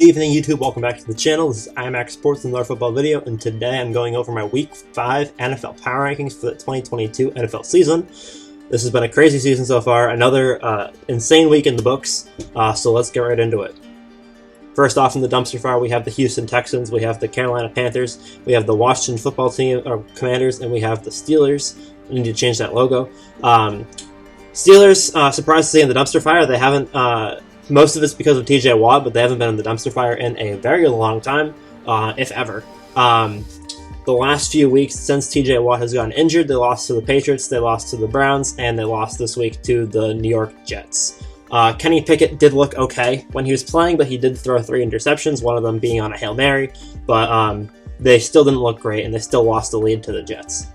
Good evening, YouTube. Welcome back to the channel. This is IMAX Sports and Another Football video, and today I'm going over my Week 5 NFL Power Rankings for the 2022 NFL season. This has been a crazy season so far, another insane week in the books, so let's get right into it. First off in the dumpster fire, we have the Houston Texans, we have the Carolina Panthers, we have the Washington Football Team, or Commanders, and we have the Steelers. I need to change that logo. Steelers, surprised to see in the dumpster fire. They haven't... most of it's because of TJ Watt, but they haven't been in the dumpster fire in a very long time, if ever. The last few weeks since TJ Watt has gotten injured, they lost to the Patriots, they lost to the Browns, and they lost this week to the New York Jets. Kenny Pickett did look okay when he was playing, but he did throw 3 interceptions, one of them being on a Hail Mary, but they still didn't look great, and they still lost the lead to the Jets.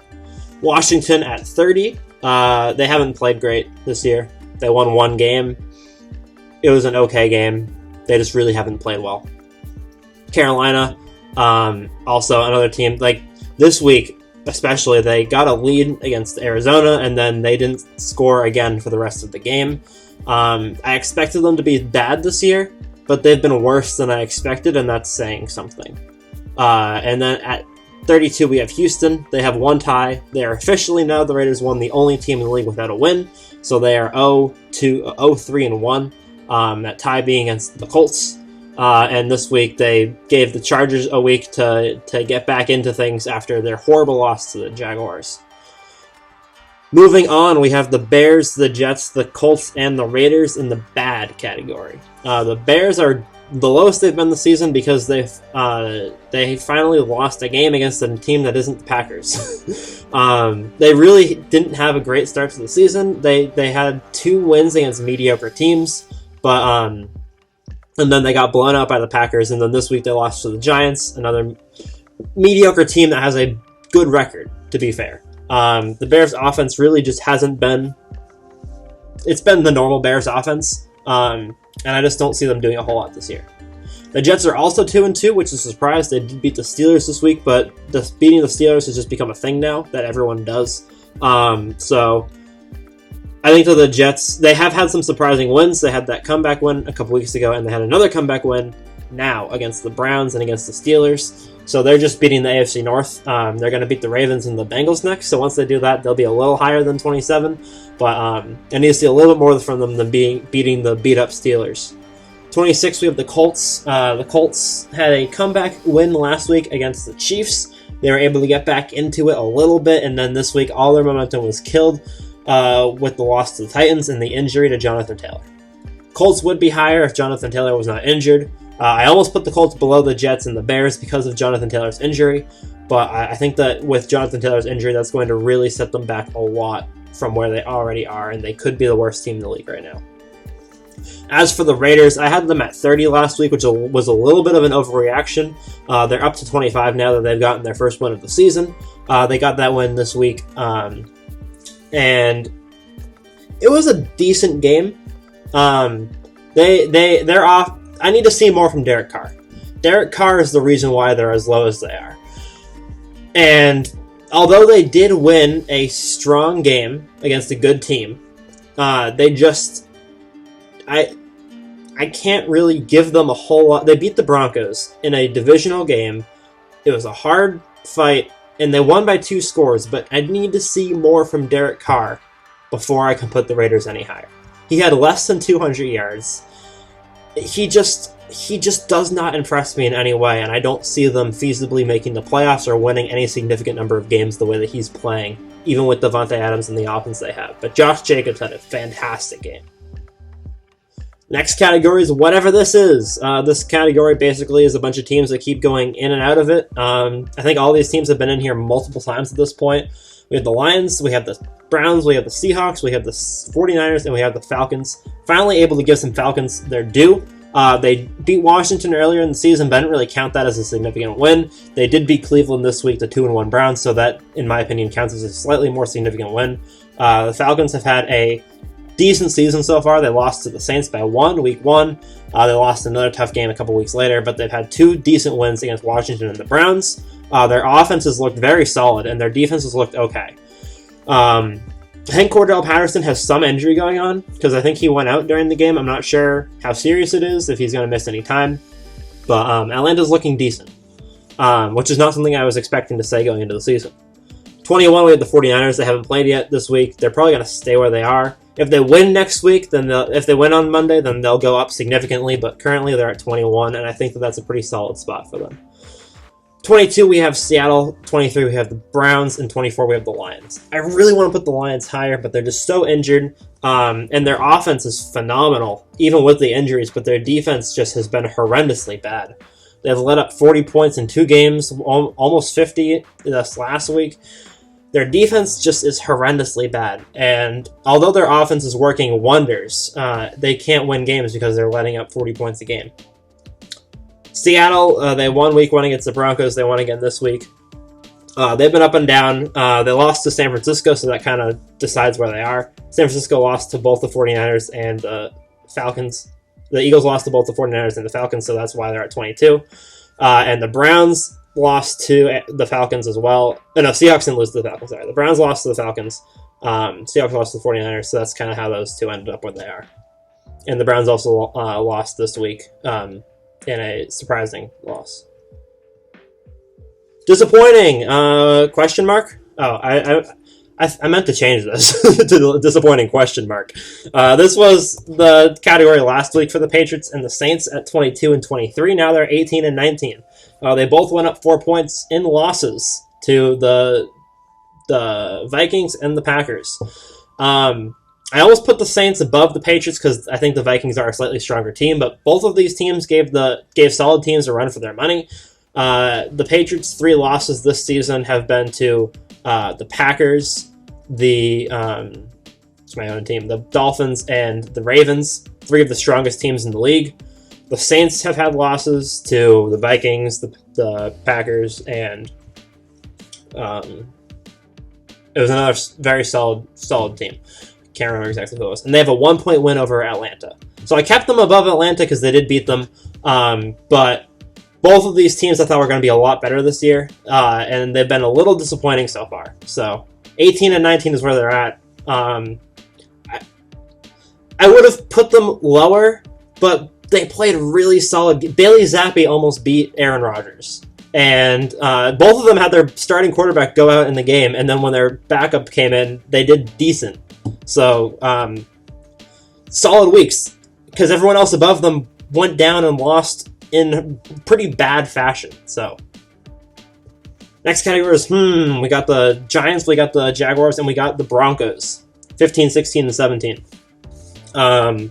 Washington at 30, they haven't played great this year. They won 1 game. It was an okay game. They just really haven't played well. Carolina, also another team, like this week especially, they got a lead against Arizona, and then they didn't score again for the rest of the game. I expected them to be bad this year, but they've been worse than I expected, and that's saying something. And then at 32, we have Houston. They have 1 tie. They are officially now the Raiders won, the only team in the league without a win, so they are 0-3-1. That tie being against the Colts, and this week they gave the Chargers a week to get back into things after their horrible loss to the Jaguars. Moving on, we have the Bears, the Jets, the Colts, and the Raiders in the bad category. The Bears are the lowest they've been this season because they finally lost a game against a team that isn't the Packers. They really didn't have a great start to the season. They had 2 wins against mediocre teams. But, and then they got blown out by the Packers, and then this week they lost to the Giants, another mediocre team that has a good record, to be fair. The Bears offense really just hasn't been, it's been the normal Bears offense, and I just don't see them doing a whole lot this year. The Jets are also 2-2, which is a surprise. They did beat the Steelers this week, but beating the Steelers has just become a thing now that everyone does. So I think that the Jets, they have had some surprising wins. They had that comeback win a couple weeks ago, and they had another comeback win now against the Browns and against the Steelers. So they're just beating the AFC North. They're going to beat the Ravens and the Bengals next. So once they do that, they'll be a little higher than 27. But I need to see a little bit more from them than beating the beat-up Steelers. 26, we have the Colts. The Colts had a comeback win last week against the Chiefs. They were able to get back into it a little bit, and then this week all their momentum was killed with the loss to the Titans and the injury to Jonathan Taylor. Colts would be higher if Jonathan Taylor was not injured. I almost put the Colts below the Jets and the Bears because of Jonathan Taylor's injury, but I think that with Jonathan Taylor's injury, that's going to really set them back a lot from where they already are, and they could be the worst team in the league right now. As for the Raiders, I had them at 30 last week, which was a little bit of an overreaction. They're up to 25 now that they've gotten their first win of the season. They got that win this week, and it was a decent game. They're off. I need to see more from Derek Carr. Derek Carr is the reason why they're as low as they are. And although they did win a strong game against a good team, they just, I can't really give them a whole lot. They beat the Broncos in a divisional game. It was a hard fight, and they won by 2 scores, but I need to see more from Derek Carr before I can put the Raiders any higher. He had less than 200 yards. He just does not impress me in any way, and I don't see them feasibly making the playoffs or winning any significant number of games the way that he's playing, even with Devontae Adams and the offense they have. But Josh Jacobs had a fantastic game. Next category is whatever this is. This category basically is a bunch of teams that keep going in and out of it. I think all these teams have been in here multiple times at this point. We have the Lions, we have the Browns, we have the Seahawks, we have the 49ers, and we have the Falcons. Finally able to give some Falcons their due. They beat Washington earlier in the season, but I didn't really count that as a significant win. They did beat Cleveland this week, the 2-1 Browns, so that, in my opinion, counts as a slightly more significant win. The Falcons have had a decent season so far. They lost to the Saints by 1, week 1. They lost another tough game a couple weeks later, but they've had 2 decent wins against Washington and the Browns. Their offenses looked very solid, and their defenses looked okay. I think Cordell Patterson has some injury going on, because I think he went out during the game. I'm not sure how serious it is, if he's going to miss any time. But Atlanta's looking decent, which is not something I was expecting to say going into the season. 21, we have the 49ers. They haven't played yet this week. They're probably going to stay where they are. If they win next week, then if they win on Monday, then they'll go up significantly. But currently they're at 21, and I think that that's a pretty solid spot for them. 22, we have Seattle. 23, we have the Browns. And 24, we have the Lions. I really want to put the Lions higher, but they're just so injured. And their offense is phenomenal, even with the injuries, but their defense just has been horrendously bad. They've let up 40 points in 2 games, almost 50 this last week. Their defense just is horrendously bad. And although their offense is working wonders, they can't win games because they're letting up 40 points a game. Seattle, they won week 1 against the Broncos. They won again this week. They've been up and down. They lost to San Francisco, so that kind of decides where they are. San Francisco lost to both the 49ers and the Falcons. The Eagles lost to both the 49ers and the Falcons, so that's why they're at 22. And the Browns lost to the Falcons as well. No, Seahawks didn't lose to the Falcons. Sorry. The Browns lost to the Falcons. Seahawks lost to the 49ers, so that's kind of how those two ended up where they are. And the Browns also lost this week in a surprising loss. Disappointing? Question mark? Oh, I meant to change this to disappointing question mark. This was the category last week for the Patriots and the Saints at 22 and 23. Now they're 18 and 19. They both went up 4 points in losses to the Vikings and the Packers. I almost put the Saints above the Patriots because I think the Vikings are a slightly stronger team, but both of these teams gave solid teams a run for their money. The Patriots' 3 losses this season have been to the Packers, it's my own team, the Dolphins, and the Ravens, 3 of the strongest teams in the league. The Saints have had losses to the Vikings, the Packers, and it was another very solid team. Can't remember exactly who it was. And they have a 1-point win over Atlanta. So I kept them above Atlanta because they did beat them, but both of these teams I thought were going to be a lot better this year, and they've been a little disappointing so far. So 18 and 19 is where they're at. I would have put them lower, but they played really solid. Bailey Zappi almost beat Aaron Rodgers. And both of them had their starting quarterback go out in the game, and then when their backup came in, they did decent. So, solid weeks, because everyone else above them went down and lost in pretty bad fashion. So, next category is, we got the Giants, we got the Jaguars, and we got the Broncos. 15, 16, and 17. I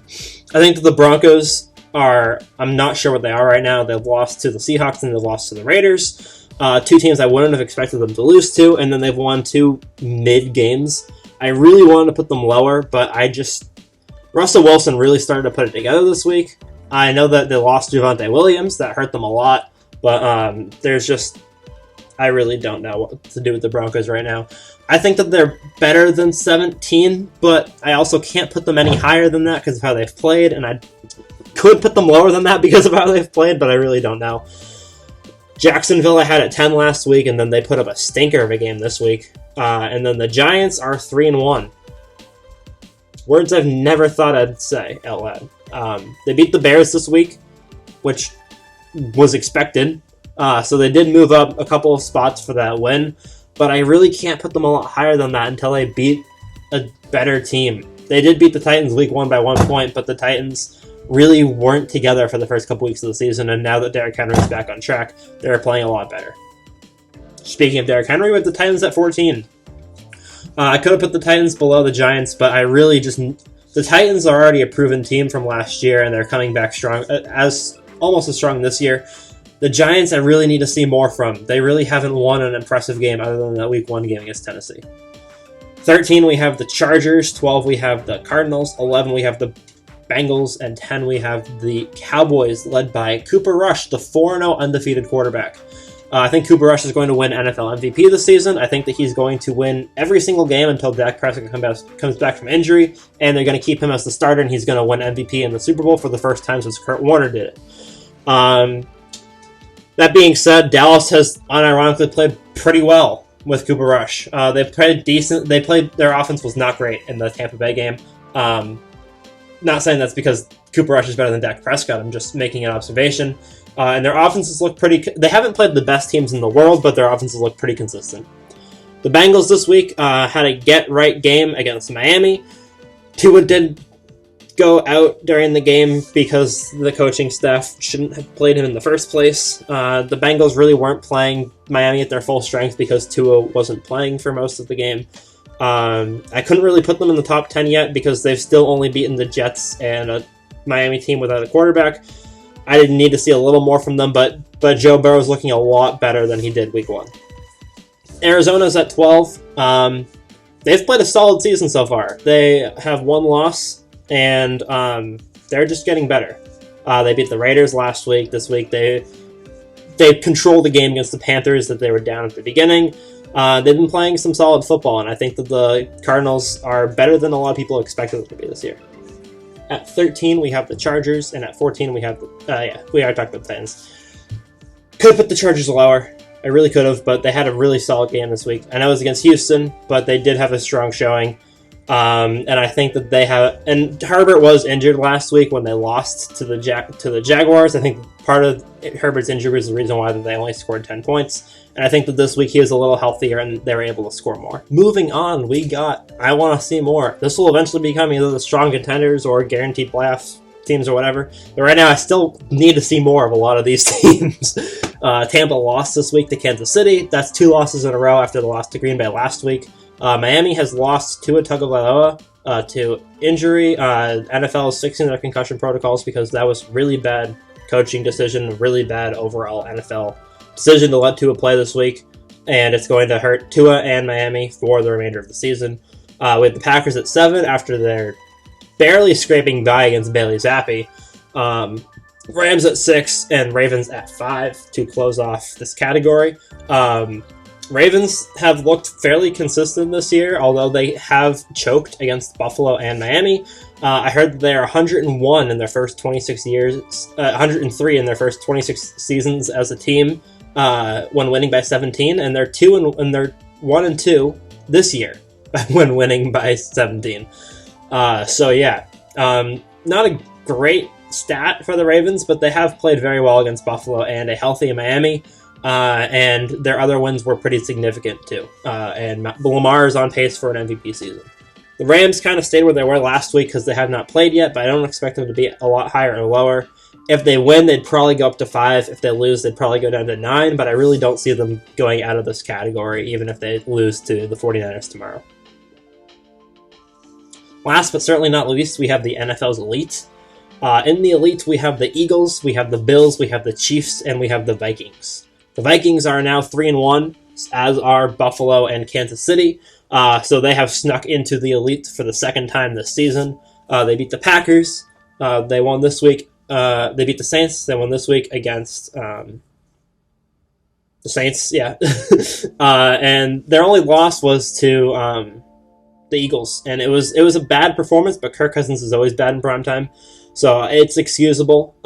think that the Broncos I'm not sure what they are right now. They've lost to the Seahawks and they've lost to the Raiders. 2 teams I wouldn't have expected them to lose to, and then they've won 2 mid games. I really wanted to put them lower, but Russell Wilson really started to put it together this week. I know that they lost Javonte Williams. That hurt them a lot, but I really don't know what to do with the Broncos right now. I think that they're better than 17, but I also can't put them any higher than that because of how they've played, and I could put them lower than that because of how they've played, but I really don't know. Jacksonville I had at 10 last week, and then they put up a stinker of a game this week. And then the Giants are 3-1. Words I've never thought I'd say out loud. They beat the Bears this week, which was expected. So they did move up a couple of spots for that win, but I really can't put them a lot higher than that until they beat a better team. They did beat the Titans week 1 by 1 point, but the Titans really weren't together for the first couple weeks of the season, and now that Derrick Henry is back on track, they're playing a lot better. Speaking of Derrick Henry, with the Titans at 14. I could have put the Titans below the Giants, but I really the Titans are already a proven team from last year, and they're coming back strong, almost as strong this year. The Giants I really need to see more from. They really haven't won an impressive game other than that week 1 game against Tennessee. 13, we have the Chargers. 12, we have the Cardinals. 11, we have the Bengals, and 10, we have the Cowboys, led by Cooper Rush, the 4-0 undefeated quarterback. I think Cooper Rush is going to win NFL MVP this season. I think that he's going to win every single game until Dak Prescott comes back from injury, and they're going to keep him as the starter, and he's going to win MVP in the Super Bowl for the first time since Kurt Warner did it. That being said, Dallas has unironically played pretty well with Cooper Rush. They played decent. Their offense was not great in the Tampa Bay game. Not saying that's because Cooper Rush is better than Dak Prescott. I'm just making an observation. And their offenses look pretty... They haven't played the best teams in the world, but their offenses look pretty consistent. The Bengals this week had a get-right game against Miami. Tua did go out during the game because the coaching staff shouldn't have played him in the first place. The Bengals really weren't playing Miami at their full strength because Tua wasn't playing for most of the game. I couldn't really put them in the top 10 yet because they've still only beaten the Jets and a Miami team without a quarterback. I didn't need to see a little more from them, but Joe Burrow's looking a lot better than he did week 1. Arizona's at 12. They've played a solid season so far. They have 1 loss, and they're just getting better. They beat the Raiders last week. This week they controlled the game against the Panthers that they were down at the beginning. They've been playing some solid football, and I think that the Cardinals are better than a lot of people expected them to be this year. At 13, we have the Chargers, and at 14, we have the... we are talking about the Titans. Could have put the Chargers lower. I really could have, but they had a really solid game this week. I know it was against Houston, but they did have a strong showing. And I think that they have... And Herbert was injured last week when they lost to the Jaguars. I think part of Herbert's injury was the reason why they only scored 10 points. And I think that this week he was a little healthier and they were able to score more. Moving on, we got I Want to See More. This will eventually become either the strong contenders or guaranteed playoff teams or whatever. But right now, I still need to see more of a lot of these teams. Tampa lost this week to Kansas City. That's 2 losses in a row after the loss to Green Bay last week. Miami has lost Tua Tagovailoa to injury. NFL is fixing their concussion protocols because that was really bad coaching decision, really bad overall NFL decision to let Tua play this week, and it's going to hurt Tua and Miami for the remainder of the season. We have the Packers at 7 after their barely scraping by against Bailey Zappi. Rams at 6 and Ravens at 5 to close off this category. Ravens have looked fairly consistent this year, although they have choked against Buffalo and Miami. I heard that they are 101 in their first 26 years, 103 in their first 26 seasons as a team when winning by 17, and they're 1-2 this year when winning by 17. So yeah, not a great stat for the Ravens, but they have played very well against Buffalo and a healthy Miami. And their other wins were pretty significant too. And Lamar is on pace for an MVP season. The Rams kind of stayed where they were last week because they have not played yet, but I don't expect them to be a lot higher or lower. If they win, they'd probably go up to 5. If they lose, they'd probably go down to 9, but I really don't see them going out of this category, even if they lose to the 49ers tomorrow. Last but certainly not least, we have the NFL's Elite. In the Elite, we have the Eagles, we have the Bills, we have the Chiefs, and we have the Vikings. The Vikings are now 3-1, as are Buffalo and Kansas City. So they have snuck into the Elite for the second time this season. They beat the Packers. They won this week. They beat the Saints. They won this week against the Saints. Yeah, and their only loss was to the Eagles, and it was a bad performance. But Kirk Cousins is always bad in primetime, so it's excusable.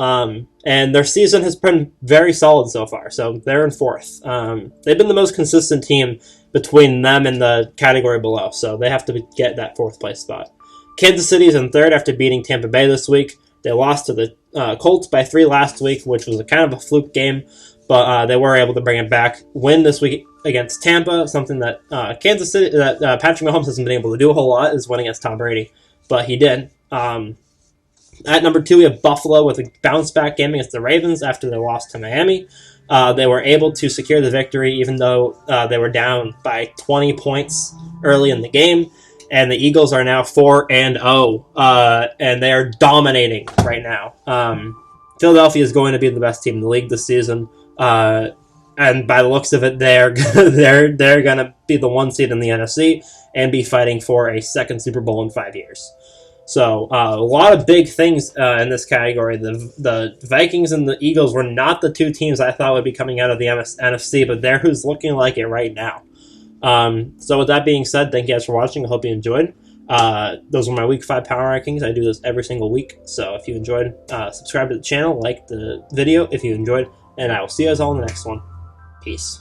And their season has been very solid so far. So they're in 4th. They've been the most consistent team between them and the category below, so they have to get that 4th place spot. Kansas City is in 3rd after beating Tampa Bay this week. They lost to the Colts by 3 last week, which was a kind of a fluke game, but they were able to bring it back. Win this week against Tampa, something that Kansas City, that Patrick Mahomes hasn't been able to do a whole lot, is win against Tom Brady, but he did. At number 2, we have Buffalo with a bounce-back game against the Ravens after they lost to Miami. They were able to secure the victory even though they were down by 20 points early in the game. And the Eagles are now 4-0, and they are dominating right now. Philadelphia is going to be the best team in the league this season, and by the looks of it, they're going to be the 1 seed in the NFC and be fighting for a 2nd Super Bowl in 5 years. So a lot of big things in this category. The Vikings and the Eagles were not the 2 teams I thought would be coming out of the NFC, but they're who's looking like it right now. So with that being said, thank you guys for watching. I hope you enjoyed. Those were my Week 5 Power Rankings. I do this every single week. So if you enjoyed, subscribe to the channel, like the video if you enjoyed, and I will see you guys all in the next one. Peace.